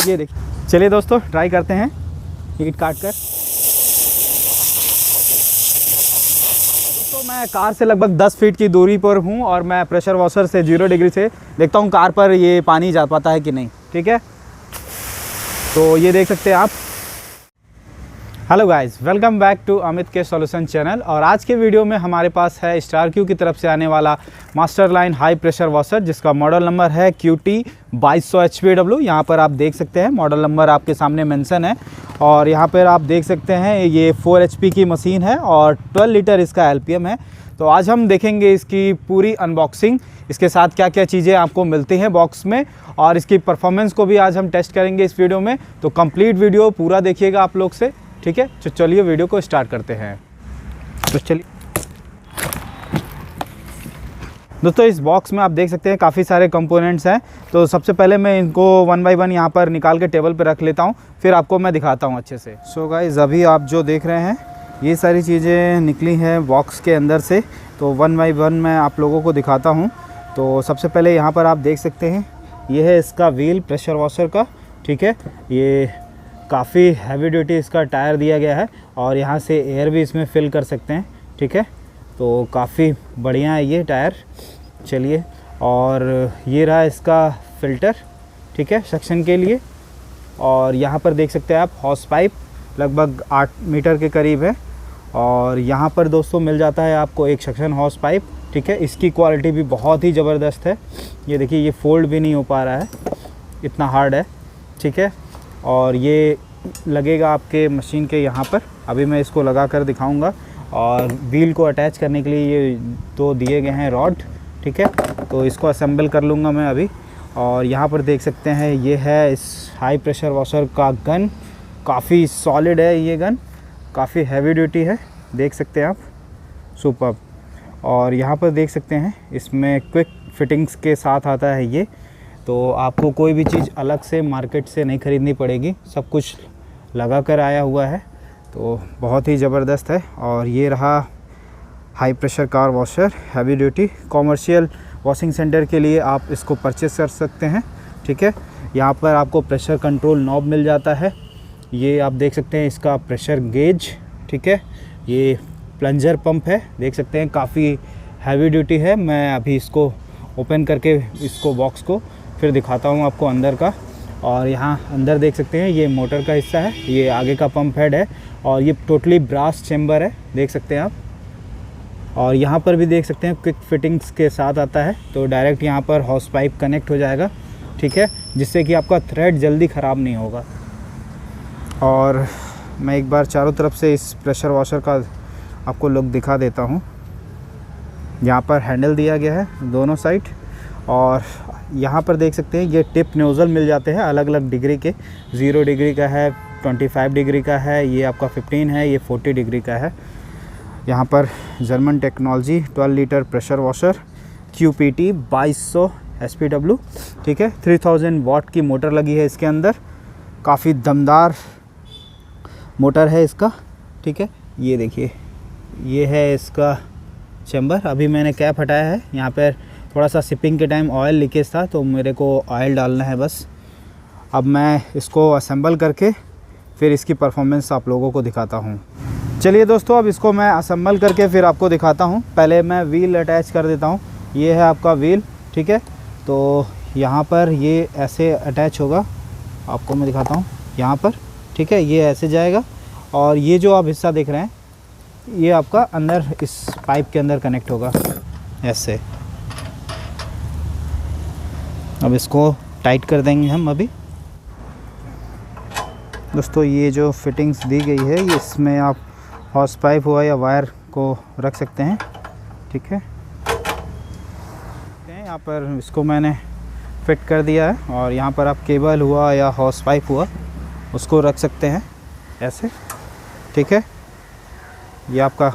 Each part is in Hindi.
ये देखिए, चलिए दोस्तों ट्राई करते हैं ईंट काट कर। दोस्तों मैं कार से लगभग 10 फीट की दूरी पर हूँ और मैं प्रेशर वॉशर से 0 डिग्री से देखता हूँ कार पर ये पानी जा पाता है कि नहीं। ठीक है, तो ये देख सकते हैं आप। Hello guys, welcome back to Amit के सॉल्यूशन चैनल। और आज के वीडियो में हमारे पास है स्टार क्यू की तरफ से आने वाला master line high pressure washer, जिसका मॉडल नंबर है QT 2200 HPW। यहाँ पर आप देख सकते हैं मॉडल नंबर आपके सामने मेंशन है। और यहाँ पर आप देख सकते हैं ये 4 HP की मशीन है और 12 लीटर इसका LPM है। तो आज हम देखेंगे इसकी पूरी अनबॉक्सिंग, इसके साथ क्या क्या चीज़ें आपको मिलती हैं बॉक्स में, और इसकी परफॉर्मेंस को भी आज हम टेस्ट करेंगे इस वीडियो में। तो कंप्लीट वीडियो पूरा देखिएगा आप लोग से, ठीक है। तो चलिए वीडियो को स्टार्ट करते हैं। तो चलिए दोस्तों, इस बॉक्स में आप देख सकते हैं काफ़ी सारे कंपोनेंट्स हैं। तो सबसे पहले मैं इनको 1 बाय 1 यहाँ पर निकाल के टेबल पर रख लेता हूँ, फिर आपको मैं दिखाता हूँ अच्छे से। सो गाइस, अभी आप जो देख रहे हैं ये सारी चीज़ें निकली हैं बॉक्स के अंदर से। तो 1 बाय 1 मैं आप लोगों को दिखाता हूँ। तो सबसे पहले यहाँ पर आप देख सकते हैं ये है इसका व्हील प्रेशर वॉशर का, ठीक है। ये काफ़ी हैवी ड्यूटी इसका टायर दिया गया है और यहाँ से एयर भी इसमें फिल कर सकते हैं, ठीक है। तो काफ़ी बढ़िया है ये टायर। चलिए, और ये रहा इसका फ़िल्टर, ठीक है, सक्शन के लिए। और यहाँ पर देख सकते हैं आप हॉस पाइप लगभग 8 मीटर के करीब है। और यहाँ पर दोस्तों मिल जाता है आपको एक सक्शन हॉस पाइप, ठीक है। इसकी क्वालिटी भी बहुत ही ज़बरदस्त है। ये देखिए, ये फोल्ड भी नहीं हो पा रहा है, इतना हार्ड है, ठीक है। और ये लगेगा आपके मशीन के यहाँ पर, अभी मैं इसको लगा कर दिखाऊंगा। और व्हील को अटैच करने के लिए ये 2 दिए गए हैं रॉड, ठीक है। तो इसको असेंबल कर लूँगा मैं अभी। और यहाँ पर देख सकते हैं ये है इस हाई प्रेशर वॉशर का गन। काफ़ी सॉलिड है ये गन, काफ़ी हैवी ड्यूटी है, देख सकते हैं आप, सुपर्ब। और यहाँ पर देख सकते हैं इसमें क्विक फिटिंग्स के साथ आता है ये। तो आपको कोई भी चीज़ अलग से मार्केट से नहीं ख़रीदनी पड़ेगी, सब कुछ लगा कर आया हुआ है। तो बहुत ही ज़बरदस्त है। और ये रहा high pressure car washer, heavy duty. Commercial washing centre के लिए आप इसको परचेस कर सकते हैं, ठीक है। यहाँ पर आपको प्रेशर कंट्रोल नॉब मिल जाता है। ये आप देख सकते हैं इसका प्रेशर गेज, ठीक है। ये प्लंजर पंप है, देख सकते हैं काफ़ी हैवी ड्यूटी है। मैं अभी इसको ओपन करके इसको बॉक्स को फिर दिखाता हूँ आपको अंदर का। और यहाँ अंदर देख सकते हैं ये मोटर का हिस्सा है, ये आगे का पंप हेड है। और ये टोटली ब्रास चेम्बर है, देख सकते हैं आप। और यहाँ पर भी देख सकते हैं क्विक फिटिंग्स के साथ आता है। तो डायरेक्ट यहाँ पर हॉस पाइप कनेक्ट हो जाएगा, ठीक है, जिससे कि आपका थ्रेड जल्दी ख़राब नहीं होगा। और मैं एक बार चारों तरफ से इस प्रेशर वॉशर का आपको लुक दिखा देता हूँ। यहाँ पर हैंडल दिया गया है दोनों साइड। और यहाँ पर देख सकते हैं ये टिप नोज़ल मिल जाते हैं अलग अलग डिग्री के। 0 डिग्री का है, 25 डिग्री का है, ये आपका 15 है, ये 40 डिग्री का है। यहाँ पर German technology 12 litre pressure washer QPT 2200 HPW, ठीक है। 3000 वाट की मोटर लगी है इसके अंदर, काफ़ी दमदार मोटर है इसका, ठीक है। ये देखिए, ये है इसका चैम्बर। अभी मैंने कैप हटाया है, यहाँ पर थोड़ा सा सिपिंग के टाइम ऑयल लीकेज था तो मेरे को ऑयल डालना है बस। अब मैं इसको असेंबल करके फिर इसकी परफॉर्मेंस आप लोगों को दिखाता हूँ। चलिए दोस्तों, अब इसको मैं असेंबल करके फिर आपको दिखाता हूँ। पहले मैं व्हील अटैच कर देता हूँ। ये है आपका व्हील, ठीक है। तो यहाँ पर ये ऐसे अटैच होगा, आपको मैं दिखाता हूँ यहाँ पर, ठीक है। ये ऐसे जाएगा और ये जो आप हिस्सा देख रहे हैं ये आपका अंदर इस पाइप के अंदर कनेक्ट होगा ऐसे। अब इसको टाइट कर देंगे हम अभी। दोस्तों, ये जो फिटिंग्स दी गई है ये इसमें आप हॉस पाइप हुआ या वायर को रख सकते हैं, ठीक है। यहाँ पर इसको मैंने फिट कर दिया है। और यहाँ पर आप केबल हुआ या हॉस पाइप हुआ उसको रख सकते हैं ऐसे, ठीक है। ये आपका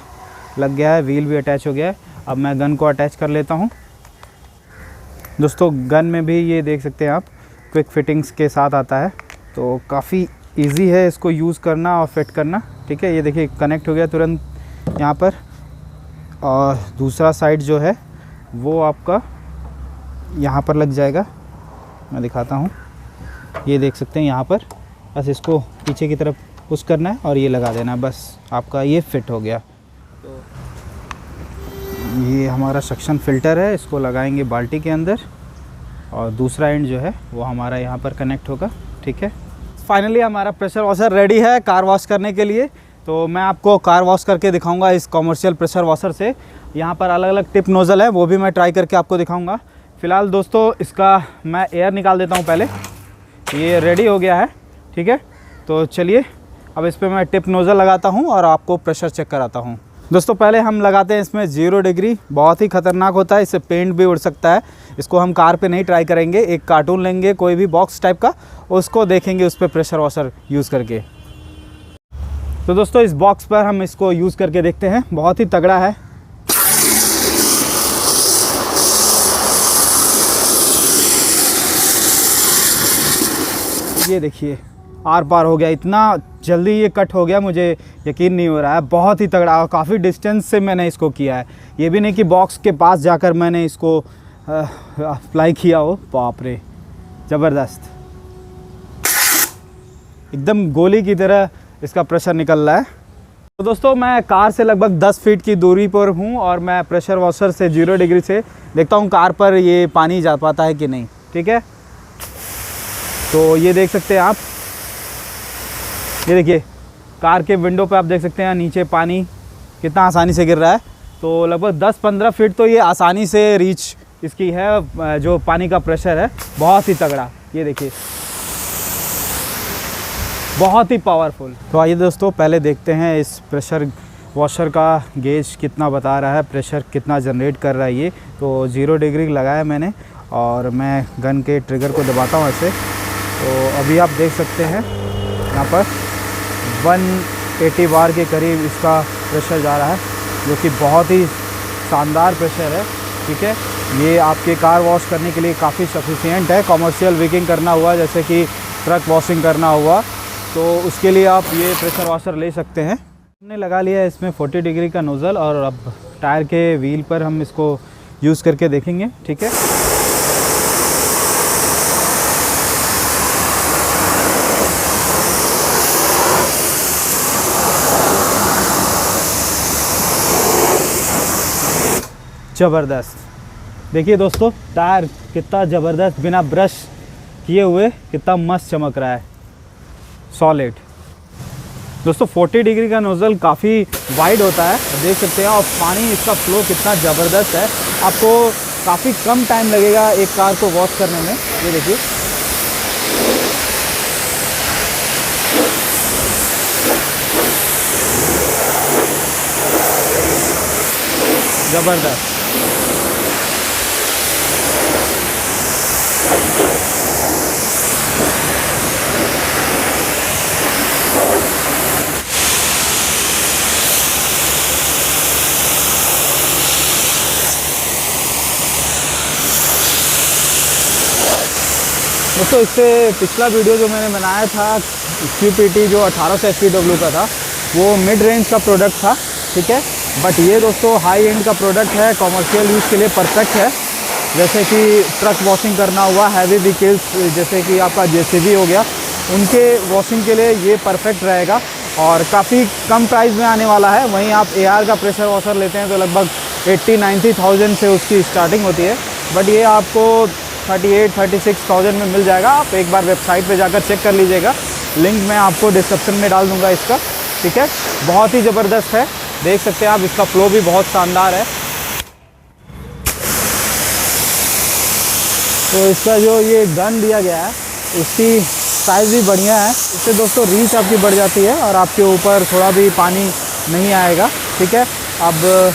लग गया है, व्हील भी अटैच हो गया है। अब मैं गन को अटैच कर लेता हूँ। दोस्तों, गन में भी ये देख सकते हैं आप क्विक फिटिंग्स के साथ आता है। तो काफ़ी इजी है इसको यूज़ करना और फिट करना, ठीक है। ये देखिए कनेक्ट हो गया तुरंत यहाँ पर। और दूसरा साइड जो है वो आपका यहाँ पर लग जाएगा, मैं दिखाता हूँ। ये देख सकते हैं यहाँ पर, बस इसको पीछे की तरफ पुश करना है और ये लगा देना है, बस आपका ये फिट हो गया। तो ये हमारा सक्शन फ़िल्टर है, इसको लगाएंगे बाल्टी के अंदर और दूसरा एंड जो है वो हमारा यहाँ पर कनेक्ट होगा। ठीक है, फाइनली हमारा प्रेशर वॉशर रेडी है कार वॉश करने के लिए। तो मैं आपको कार वॉश करके दिखाऊंगा इस कॉमर्शियल प्रेशर वॉशर से। यहाँ पर अलग अलग टिप नोज़ल है, वो भी मैं ट्राई करके आपको दिखाऊंगा। फ़िलहाल दोस्तों इसका मैं एयर निकाल देता हूँ पहले। ये रेडी हो गया है। ठीक है, तो चलिए अब इस पर मैं टिप नोज़ल लगाता हूँ और आपको प्रेशर चेक कराता हूँ। दोस्तों पहले हम लगाते हैं इसमें 0 डिग्री, बहुत ही ख़तरनाक होता है, इससे पेंट भी उड़ सकता है। इसको हम कार पे नहीं ट्राई करेंगे, एक कार्टून लेंगे कोई भी बॉक्स टाइप का, उसको देखेंगे उस पर प्रेशर वॉशर यूज़ करके। तो दोस्तों इस बॉक्स पर हम इसको यूज़ करके देखते हैं, बहुत ही तगड़ा है। ये देखिए आर पार हो गया, इतना जल्दी ये कट हो गया, मुझे यकीन नहीं हो रहा है। बहुत ही तगड़ा, काफ़ी डिस्टेंस से मैंने इसको किया है, ये भी नहीं कि बॉक्स के पास जाकर मैंने इसको अप्लाई किया हो। बाप रे, ज़बरदस्त, एकदम गोली की तरह इसका प्रेशर निकल रहा है। तो दोस्तों मैं कार से लगभग 10 फीट की दूरी पर हूँ और मैं प्रेशर वॉशर से 0 डिग्री से देखता हूँ कार पर ये पानी जा पाता है कि नहीं। ठीक है, तो ये देख सकते हैं आप, ये देखिए कार के विंडो पे आप देख सकते हैं नीचे पानी कितना आसानी से गिर रहा है। तो लगभग 10-15 फीट तो ये आसानी से रीच इसकी है, जो पानी का प्रेशर है बहुत ही तगड़ा। ये देखिए बहुत ही पावरफुल। तो आइए दोस्तों पहले देखते हैं इस प्रेशर वॉशर का गेज कितना बता रहा है, प्रेशर कितना जनरेट कर रहा है ये। तो 0 डिग्री लगाया मैंने और मैं गन के ट्रिगर को दबाता हूँ ऐसे। तो अभी आप देख सकते हैं यहाँ पर 180 बार के करीब इसका प्रेशर जा रहा है, जो कि बहुत ही शानदार प्रेशर है। ठीक है, ये आपके कार वॉश करने के लिए काफ़ी सफिशिएंट है। कॉमर्शियल विकिंग करना हुआ, जैसे कि ट्रक वॉशिंग करना हुआ, तो उसके लिए आप ये प्रेशर वॉशर ले सकते हैं। हमने लगा लिया है इसमें 40 डिग्री का नोज़ल और अब टायर के व्हील पर हम इसको यूज़ करके देखेंगे। ठीक है, ज़बरदस्त। देखिए दोस्तों टायर कितना ज़बरदस्त, बिना ब्रश किए हुए कितना मस्त चमक रहा है, सॉलिड। दोस्तों 40 डिग्री का नोज़ल काफ़ी वाइड होता है, देख सकते हैं, और पानी इसका फ्लो कितना ज़बरदस्त है। आपको काफ़ी कम टाइम लगेगा एक कार को वॉश करने में। ये देखिए ज़बरदस्त। दोस्तों इससे पिछला वीडियो जो मैंने बनाया था QPT जो 1800 SPW का था, वो मिड रेंज का प्रोडक्ट था। ठीक है, बट ये दोस्तों हाई एंड का प्रोडक्ट है, कॉमर्शियल यूज़ के लिए परफेक्ट है। जैसे कि ट्रक वॉशिंग करना हुआ, हैवी व्हीकल्स जैसे कि आपका JCB हो गया, उनके वॉशिंग के लिए ये परफेक्ट रहेगा और काफ़ी कम प्राइस में आने वाला है। वहीं आप AR का प्रेशर वॉशर लेते हैं तो लगभग 80-90,000 से उसकी स्टार्टिंग होती है, बट ये आपको 38-36,000 में मिल जाएगा। आप एक बार वेबसाइट पे जाकर चेक कर लीजिएगा, लिंक मैं आपको डिस्क्रिप्शन में डाल दूंगा इसका। ठीक है, बहुत ही ज़बरदस्त है, देख सकते हैं आप, इसका फ्लो भी बहुत शानदार है। तो इसका जो ये गन दिया गया है उसकी साइज़ भी बढ़िया है, इससे दोस्तों रीच आपकी बढ़ जाती है और आपके ऊपर थोड़ा भी पानी नहीं आएगा। ठीक है, अब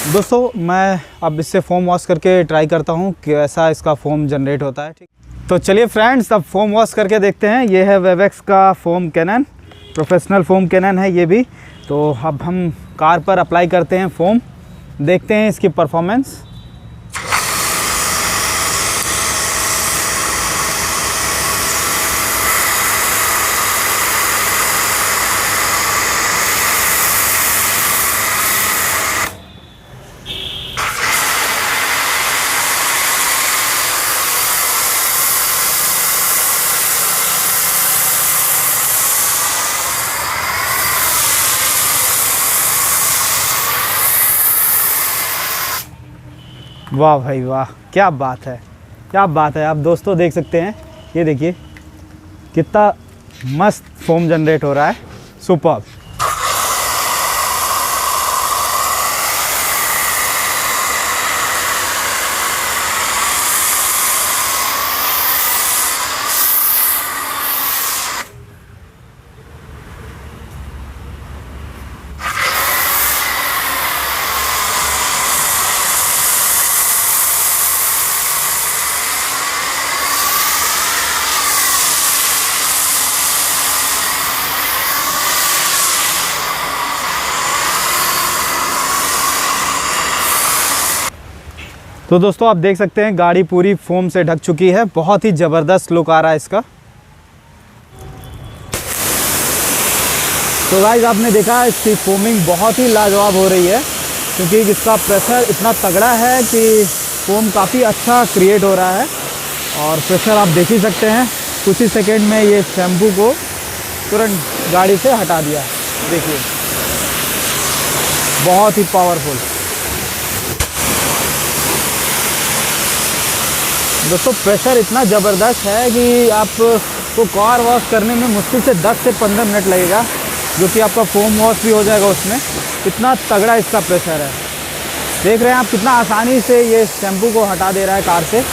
दोस्तों मैं अब इससे फ़ोम वॉश करके ट्राई करता हूँ कि ऐसा इसका फ़ोम जनरेट होता है। ठीक, तो चलिए फ्रेंड्स अब फ़ोम वॉश करके देखते हैं। ये है वेवेक्स का foam cannon, professional foam cannon है ये भी। तो अब हम कार पर अप्लाई करते हैं फ़ोम, देखते हैं इसकी परफॉर्मेंस। वाह भाई वाह, क्या बात है, क्या बात है। आप दोस्तों देख सकते हैं, ये देखिए कितना मस्त फोम जनरेट हो रहा है, सुपर्ब। तो दोस्तों आप देख सकते हैं गाड़ी पूरी फोम से ढक चुकी है, बहुत ही ज़बरदस्त लुक आ रहा है इसका। तो गाइस आपने देखा इसकी फोमिंग बहुत ही लाजवाब हो रही है, क्योंकि इसका प्रेशर इतना तगड़ा है कि फोम काफ़ी अच्छा क्रिएट हो रहा है। और प्रेशर आप देख ही सकते हैं, कुछ ही सेकेंड में ये शैम्पू को तुरंत गाड़ी से हटा दिया। देखिए बहुत ही पावरफुल। दोस्तों प्रेशर इतना ज़बरदस्त है कि आपको कार वॉश करने में मुश्किल से 10 से 15 मिनट लगेगा, जो कि आपका फोम वॉश भी हो जाएगा उसमें। इतना तगड़ा इसका प्रेशर है। देख रहे हैं आप कितना आसानी से ये शैम्पू को हटा दे रहा है कार से,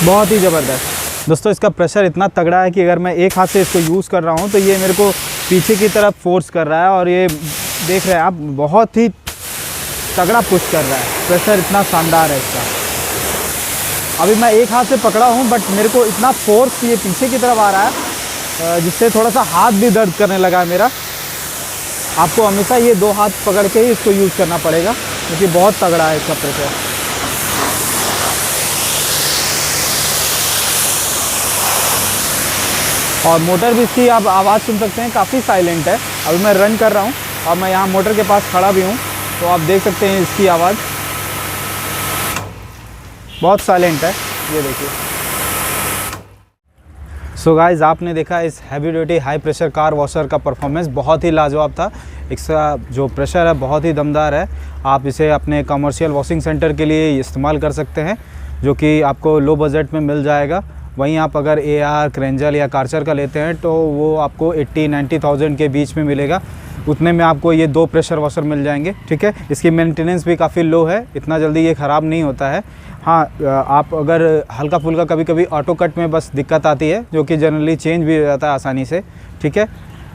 बहुत ही ज़बरदस्त। दोस्तों इसका प्रेशर इतना तगड़ा है कि अगर मैं एक हाथ से इसको यूज़ कर रहा हूँ तो ये मेरे को पीछे की तरफ फोर्स कर रहा है, और ये देख रहे हैं आप बहुत ही तगड़ा पुश कर रहा है। प्रेशर इतना शानदार है इसका। अभी मैं एक हाथ से पकड़ा हूँ, बट मेरे को इतना फोर्स ये पीछे की तरफ आ रहा है, जिससे थोड़ा सा हाथ भी दर्द करने लगा है मेरा। आपको हमेशा ये 2 हाथ पकड़ के ही इसको यूज़ करना पड़ेगा, क्योंकि बहुत तगड़ा है इसका प्रेशर। और मोटर भी इसकी आप आवाज़ सुन सकते हैं, काफ़ी साइलेंट है। अभी मैं रन कर रहा हूँ और मैं यहाँ मोटर के पास खड़ा भी हूँ, तो आप देख सकते हैं इसकी आवाज़ बहुत साइलेंट है। ये देखिए। सो गाइस आपने देखा इस heavy duty high pressure car washer का परफॉर्मेंस बहुत ही लाजवाब था। इसका जो प्रेशर है बहुत ही दमदार है। आप इसे अपने कमर्शियल वॉशिंग सेंटर के लिए इस्तेमाल कर सकते हैं, जो कि आपको लो बजट में मिल जाएगा। वहीं आप अगर AR, क्रेंजल या कार्चर का लेते हैं तो वो आपको 80-90,000 के बीच में मिलेगा। उतने में आपको ये 2 प्रेशर वॉशर मिल जाएंगे। ठीक है, इसकी मेंटेनेंस भी काफ़ी लो है, इतना जल्दी ये ख़राब नहीं होता है। हाँ, आप अगर हल्का फुल्का कभी कभी ऑटो कट में बस दिक्कत आती है, जो कि जनरली चेंज भी हो जाता है आसानी से। ठीक है,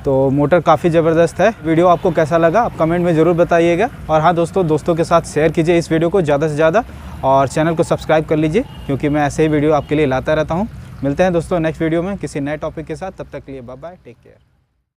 तो मोटर काफ़ी ज़बरदस्त है। वीडियो आपको कैसा लगा आप कमेंट में ज़रूर बताइएगा। और हाँ दोस्तों के साथ शेयर कीजिए इस वीडियो को ज़्यादा से ज़्यादा, और चैनल को सब्सक्राइब कर लीजिए, क्योंकि मैं ऐसे ही वीडियो आपके लिए लाता रहता हूँ। मिलते हैं दोस्तों नेक्स्ट वीडियो में किसी नए टॉपिक के साथ। तब तक के लिए बाय बाय, टेक केयर।